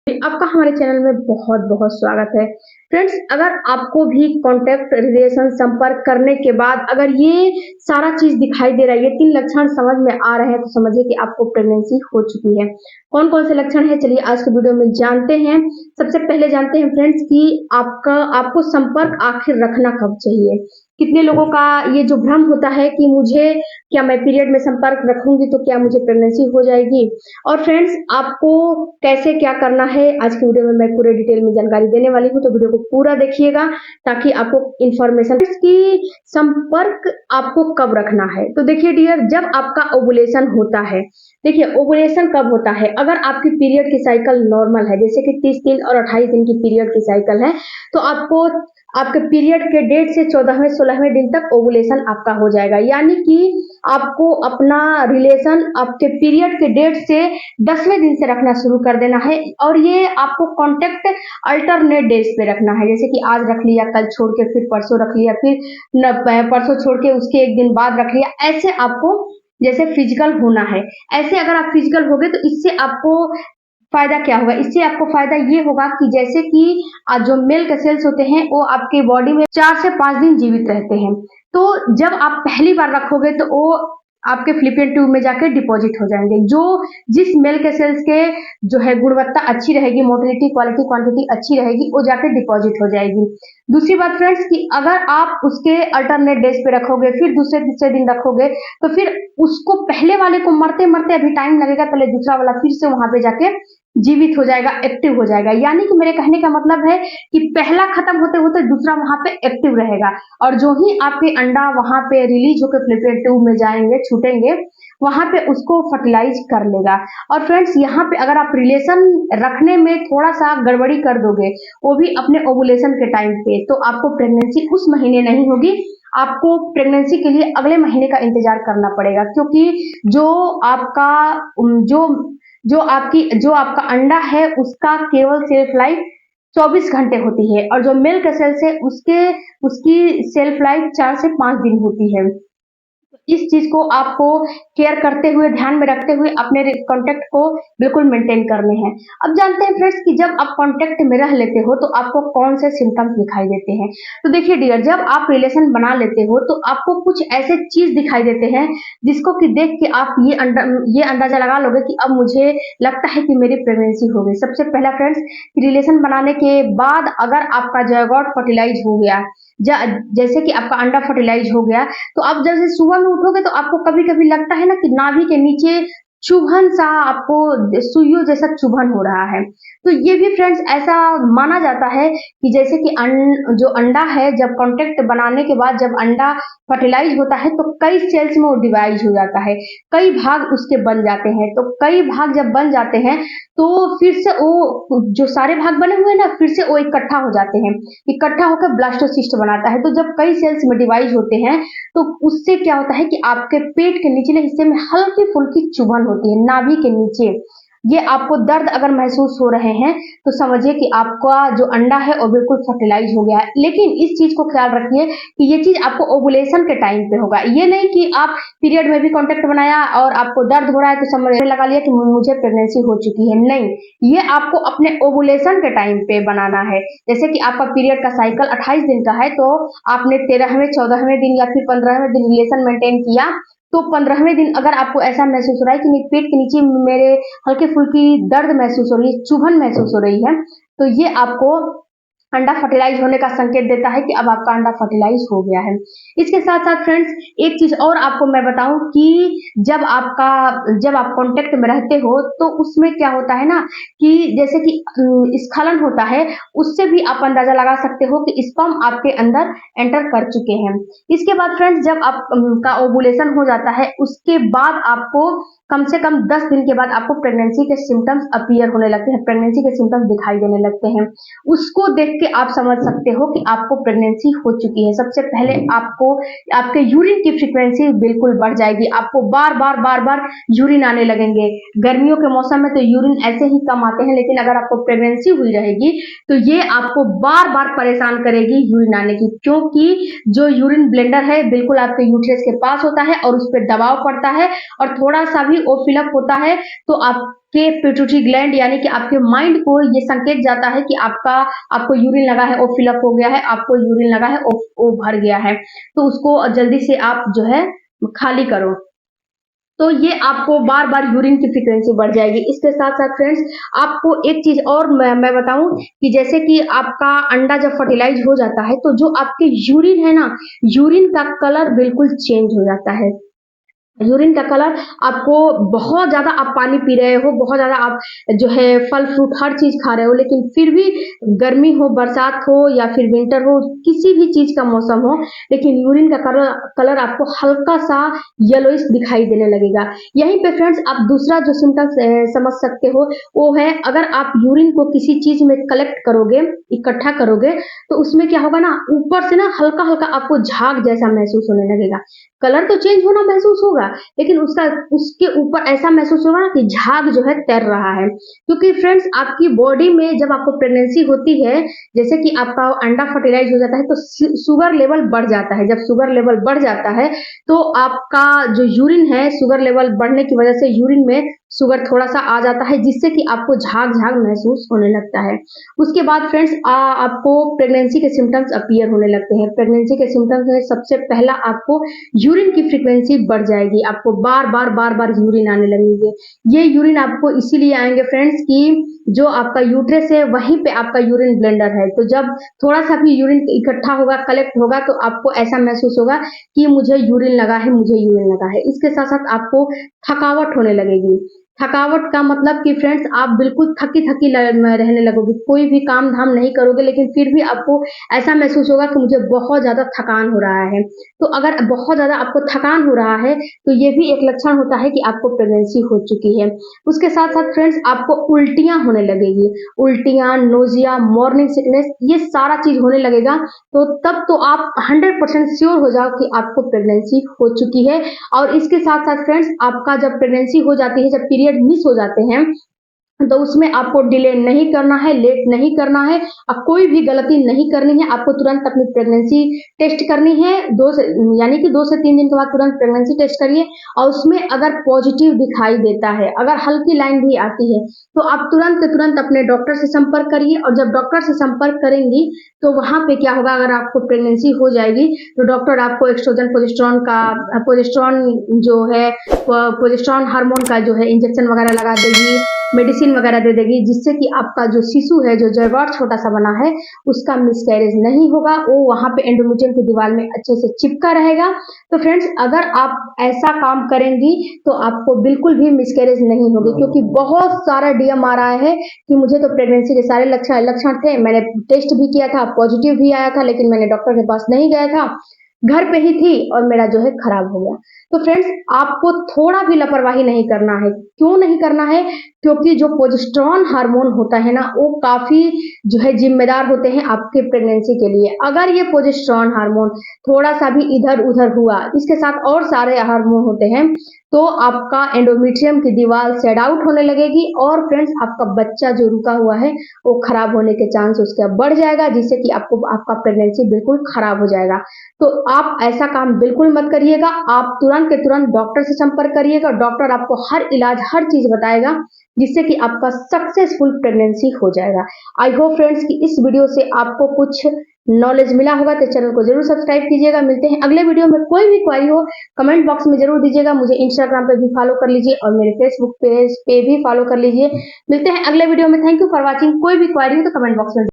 आपका हमारे चैनल में बहुत बहुत स्वागत है। फ्रेंड्स, अगर आपको भी कांटेक्ट रिलेशन संपर्क करने के बाद अगर ये सारा चीज दिखाई दे रहा है, ये 3 लक्षण समझ में आ रहे हैं, तो समझिए कि आपको प्रेगनेंसी हो चुकी है। कौन कौन से लक्षण है, चलिए आज के वीडियो में जानते हैं। सबसे पहले जानते हैं फ्रेंड्स कि आपको संपर्क आखिर रखना कब चाहिए। कितने लोगों का ये जो भ्रम होता है कि मुझे क्या मैं पीरियड में संपर्क रखूंगी तो क्या मुझे प्रेगनेंसी हो जाएगी। और फ्रेंड्स, आपको कैसे क्या करना है आज की वीडियो में मैं पूरे डिटेल में जानकारी देने वाली हूँ, तो वीडियो को पूरा देखिएगा ताकि आपको इंफॉर्मेशन की संपर्क आपको कब रखना है। तो देखिए डियर, जब आपका ओवुलेशन होता है, देखिए ओवुलेशन कब होता है, अगर आपकी पीरियड की साइकिल नॉर्मल है, जैसे कि 30 दिन और 28 दिन की पीरियड की साइकिल है, तो आपको आपके पीरियड के डेट से 14वें 16वें दिन तक ओवुलेशन आपका हो जाएगा। यानी कि आपको अपना रिलेशन आपके पीरियड के डेट से 10वें दिन से रखना शुरू कर देना है। और ये आपको कांटेक्ट अल्टरनेट डेज पे रखना है, जैसे कि आज रख लिया, कल छोड़ के फिर परसों रख लिया, फिर परसों छोड़ के उसके एक दिन बाद रख लिया। ऐसे आपको जैसे फिजिकल होना है, ऐसे अगर आप फिजिकल हो गए तो इससे आपको फायदा क्या होगा, इससे आपको फायदा ये होगा कि जैसे कि जो मेल के सेल्स होते हैं वो आपके बॉडी में 4 से 5 दिन जीवित रहते हैं। तो जब आप पहली बार रखोगे तो वो आपके फ्लिपियन ट्यूब में जाकर डिपॉजिट हो जाएंगे। जो जिस मेल के सेल्स के जो है गुणवत्ता अच्छी रहेगी, मोटिलिटी, क्वालिटी, क्वांटिटी अच्छी रहेगी, वो जाकर डिपॉजिट हो जाएगी। दूसरी बात फ्रेंड्स कि अगर आप उसके अल्टरनेट डेज पे रखोगे, फिर दूसरे तीसरे दिन रखोगे, तो फिर उसको पहले वाले को मरते मरते अभी टाइम लगेगा, पहले दूसरा वाला फिर से वहां पे जाके जीवित हो जाएगा, एक्टिव हो जाएगा। यानी कि मेरे कहने का मतलब है कि पहला खत्म होते होते दूसरा वहां पे एक्टिव रहेगा, और जो ही आपके अंडा वहां पे रिलीज होकर फ्लिपियन ट्यूब में जाएंगे, छूटेंगे, वहां पे उसको फर्टिलाइज कर लेगा। और फ्रेंड्स, यहाँ पे अगर आप रिलेशन रखने में थोड़ा सा गड़बड़ी कर दोगे, वो भी अपने ओवुलेशन के टाइम पे, तो आपको प्रेगनेंसी उस महीने नहीं होगी, आपको प्रेगनेंसी के लिए अगले महीने का इंतजार करना पड़ेगा। क्योंकि जो आपका जो जो आपका अंडा है उसका केवल सेल्फ लाइफ 24 घंटे होती है, और जो मेल का सेल्स है उसकी सेल्फ लाइफ 4 से 5 दिन होती है। इस चीज को आपको केयर करते हुए, ध्यान में रखते हुए अपने कॉन्टेक्ट को बिल्कुल मेंटेन करने हैं। अब जानते हैं फ्रेंड्स कि जब आप कॉन्टेक्ट में रह लेते हो तो आपको कौन से सिम्टम्स दिखाई देते हैं। तो देखिए डियर, जब आप रिलेशन बना लेते हो तो आपको कुछ ऐसे चीज दिखाई देते हैं जिसको कि देख के आप ये अंदाजा लगा लोगे कि अब मुझे लगता है कि मेरी प्रेगनेंसी हो गई। सबसे पहला फ्रेंड्स, रिलेशन बनाने के बाद अगर आपका ज़ायगोट फर्टिलाइज हो गया, जैसे कि आपका अंडा फर्टिलाइज हो गया, तो आप जैसे सुबह में उठोगे तो आपको कभी-कभी लगता है ना कि नाभि के नीचे चुभन सा, आपको सुइयों जैसा चुभन हो रहा है। तो ये भी फ्रेंड्स ऐसा माना जाता है कि जैसे कि जो अंडा है, जब कांटेक्ट बनाने के बाद जब अंडा फर्टिलाइज होता है तो कई सेल्स में वो डिवाइड हो जाता है, कई भाग उसके बन जाते हैं। तो कई भाग जब बन जाते हैं तो फिर से वो जो सारे भाग बने हुए हैं ना, फिर से वो इकट्ठा हो जाते हैं, इकट्ठा होकर ब्लास्टोसिस्ट बनाता है। तो जब कई सेल्स में डिवाइड होते हैं तो उससे क्या होता है कि आपके पेट के निचले हिस्से में हल्की फुल्की चुभन होती है, नाभि के नीचे। ये आपको दर्द अगर महसूस हो रहे हैं तो समझिए कि आपका जो अंडा है वो बिल्कुल फर्टिलाइज हो गया है। लेकिन इस चीज को ख्याल रखिए कि ये चीज आपको ओवुलेशन के टाइम पे होगा। ये नहीं कि आप पीरियड में भी कांटेक्ट बनाया और आपको दर्द हो रहा है तो समझने लगा लिया कि मुझे प्रेगनेंसी हो चुकी है। नहीं, ये आपको अपने ओवुलेशन के टाइम पे बनाना है। जैसे कि आपका पीरियड का साइकिल 28 दिन का है, तो आपने 13वें 14वें दिन या फिर 15वें दिन रिलेशन मेंटेन किया, तो 15वें दिन अगर आपको ऐसा महसूस हो रहा है कि पेट के नीचे मेरे हल्की फुल्की दर्द महसूस हो रही है, चुभन महसूस हो रही है, तो ये आपको अंडा फर्टिलाइज होने का संकेत देता है कि अब आपका अंडा फर्टिलाइज हो गया है। इसके साथ साथ फ्रेंड्स, एक चीज और आपको मैं बताऊं कि जब आप कांटेक्ट में रहते हो तो उसमें क्या होता है ना कि जैसे कि स्खलन होता है, उससे भी आप अंदाजा लगा सकते हो कि स्पर्म आपके अंदर एंटर कर चुके हैं। इसके बाद फ्रेंड्स, जब आपका ओवुलेशन हो जाता है उसके बाद आपको कम से कम 10 दिन के बाद आपको प्रेगनेंसी के सिम्टम्स अपीयर होने लगते हैं, प्रेगनेंसी के सिम्टम्स दिखाई देने लगते हैं। उसको देख के आप समझ सकते हो कि आपको प्रेगनेंसी हो चुकी है। सबसे पहले आपको आपके यूरिन की फ्रीक्वेंसी बिल्कुल बढ़ जाएगी, आपको बार-बार यूरिन आने लगेंगे। गर्मियों के मौसम में तो यूरिन ऐसे ही कम आते हैं, लेकिन अगर आपको प्रेगनेंसी हुई रहेगी तो ये आपको बार-बार परेशान करेगी यूरिन आने की, क्योंकि जो यूरिन ब्लेंडर है बिल्कुल आपके यूट्रस के पास होता है और उस पर दबाव पड़ता है और थोड़ा-सा भी वो फिल अप होता है तो आपके पिट्यूटरी ग्लैंड यानी कि आपके माइंड को ये संकेत जाता है कि आपको यूरिन लगा है, वो फिल अप हो गया है, आपको यूरिन लगा है, वो भर गया है। तो उसको जल्दी से आप जो है खाली करो। तो ये आपको बार-बार यूरिन की फ्रीक्वेंसी बढ़ जाएगी। इसके साथ-साथ फ्रेंड्स आपको एक चीज़ और मैं बताऊँ कि जैसे कि आपका अंडा जब फर्टिलाइज़ हो जाता है, तो जो आपके यूरिन है ना, यूरिन का कलर बिल्कुल चेंज हो जाता है। यूरिन का कलर आपको बहुत ज़्यादा आप पानी पी रहे हो, बहुत ज़्यादा आप जो है फल-फ्रूट हर चीज़ खा रहे हो, लेकिन फिर भी गर्मी हो, बरसात हो या फिर विंटर हो, किसी भी चीज़ का मौसम हो, लेकिन यूरिन का कलर आपको हल्का-सा येलोइश दिखाई देने लगेगा। यहीं पे फ्रेंड्स आप दूसरा जो सिम्पटम्स समझ सकते हो, वो है अगर आप यूरिन को किसी चीज़ में कलेक्ट करोगे, इकट्ठा करोगे, तो उसमें क्या होगा ना, ऊपर से ना हल्का-हल्का आपको झाग जैसा महसूस होने लगेगा। कलर तो चेंज होना महसूस होगा, लेकिन उसके ऊपर ऐसा महसूस होगा ना कि झाग जो है तैर रहा है, क्योंकि फ्रेंड्स आपकी बॉडी में जब आपको प्रेगनेंसी होती है, जैसे कि आपका अंडा फर्टिलाइज हो जाता है, तो शुगर लेवल बढ़ जाता है। जब शुगर लेवल बढ़ जाता है तो आपका जो यूरिन है, शुगर लेवल बढ़ने की वजह से यूरिन में शुगर थोड़ा सा आ जाता है, जिससे कि आपको झाग झाग महसूस होने लगता है। उसके बाद फ्रेंड्स आपको प्रेगनेंसी के सिम्टम्स अपीयर होने लगते हैं। प्रेगनेंसी के सिम्टम्स में सबसे पहला आपको यूरिन की फ्रीक्वेंसी बढ़ जाएगी, आपको बार-बार यूरिन आने लगेंगे। ये यूरिन आपको इसीलिए आएँगे फ्रेंड्स कि जो आपका यूट्रस है वहीं पे आपका यूरिन ब्लेंडर है। तो जब थोड़ा-सा भी यूरिन इकट्ठा होगा, कलेक्ट होगा तो आपको ऐसा महसूस होगा कि मुझे यूरिन लगा है, मुझे यूरिन लगा है। इसके साथ-साथ आपको थकावट होने लगेगी। थकावट का मतलब कि फ्रेंड्स आप बिल्कुल थकी-थकी रहने लगोगे, कोई भी काम-धाम नहीं करोगे, लेकिन फिर भी आपको ऐसा महसूस होगा कि मुझे बहुत ज़्यादा थकान हो रहा है। तो अगर बहुत ज़्यादा आपको थकान हो रहा है, तो ये भी एक लक्षण होता है कि आपको प्रेगनेंसी हो चुकी है। उसके साथ-साथ फ्रेंड्स आपको उल्टियाँ होने लगेगी, उल्टियाँ, नोज़िया, मॉर्निंग सिकनेस ये सारा चीज़ होने लगेगा, तो तब तो आप 100% श्योर हो जाओ कि आपको प्रेगनेंसी हो चुकी है। और इसके साथ-साथ फ्रेंड्स आपका जब प्रेगनेंसी हो जाती है, जब पीरियड मिस हो जाते हैं, तो उसमें आपको डिले नहीं करना है, लेट नहीं करना है, कोई भी गलती नहीं करनी है। आपको तुरंत अपनी प्रेगनेंसी टेस्ट करनी है, 2 से यानी कि 2 से 3 दिन के बाद तुरंत प्रेगनेंसी टेस्ट करिए और उसमें अगर पॉजिटिव दिखाई देता है, अगर हल्की लाइन भी आती है, तो आप तुरंत के तुरंत अपने डॉक्टर से संपर्क करिए। और जब डॉक्टर से संपर्क करेंगी, तो वहाँ पे क्या होगा, अगर आपको प्रेगनेंसी हो जाएगी, तो डॉक्टर आपको एस्ट्रोजन, प्रोजेस्टेरॉन जो है, प्रोजेस्टेरॉन हार्मोन का जो है इंजेक्शन वगैरह लगा देगी, मेडिसिन वगैरह दे देगी, जिससे कि आपका जो शिशु है, जो ज़यगोट छोटा सा बना है, उसका मिसकैरेज नहीं होगा, वो वहाँ पे एंडोमेट्रियम की दीवार में अच्छे से चिपका रहेगा। तो फ्रेंड्स अगर आप ऐसा काम करेंगी तो आपको बिल्कुल भी मिसकैरेज नहीं होगी, क्योंकि बहुत सारा डीएम आ रहा है कि मुझे तो प्रेगनेंसी के सारे लक्षण थे, मैंने टेस्ट भी किया था, पॉजिटिव भी आया था, लेकिन मैंने डॉक्टर के पास नहीं गया था, घर पे ही थी और मेरा जो है खराब हो गया। तो फ्रेंड्स आपको थोड़ा भी लापरवाही नहीं करना है। क्यों नहीं करना है? क्योंकि जो प्रोजेस्टेरॉन हार्मोन होता है ना, वो काफ़ी जो है ज़िम्मेदार होते हैं आपके प्रेगनेंसी के लिए। अगर ये प्रोजेस्टेरॉन हार्मोन थोड़ा-सा भी इधर-उधर हुआ, इसके साथ और सारे हार्मोन होते हैं, तो आपका एंडोमेट्रियम की दीवार शेड आउट होने लगेगी और फ्रेंड्स आपका बच्चा जो रुका हुआ है, वो खराब होने के चांस उसका बढ़ जाएगा, जिससे कि आपका प्रेगनेंसी बिल्कुल खराब हो जाएगा। तो आप ऐसा काम बिल्कुल मत करिएगा, आप तुरंत के तुरंत डॉक्टर से संपर्क करिएगा, डॉक्टर आपको हर इलाज, हर चीज़ बताएगा, जिससे कि आपका सक्सेसफुल प्रेगनेंसी हो जाएगा। आई होप फ्रेंड्स कि इस वीडियो से आपको कुछ नॉलेज मिला होगा, तो चैनल को जरूर सब्सक्राइब कीजिएगा। मिलते हैं अगले वीडियो में। कोई भी क्वेरी हो कमेंट बॉक्स में जरूर दीजिएगा। मुझे इंस्टाग्राम पे भी फॉलो कर लीजिए और मेरे फेसबुक पेज पे भी फॉलो कर लीजिए। मिलते हैं अगले वीडियो में। Thank you for watching. कोई भी क्वेरी हो तो कमेंट बॉक्स में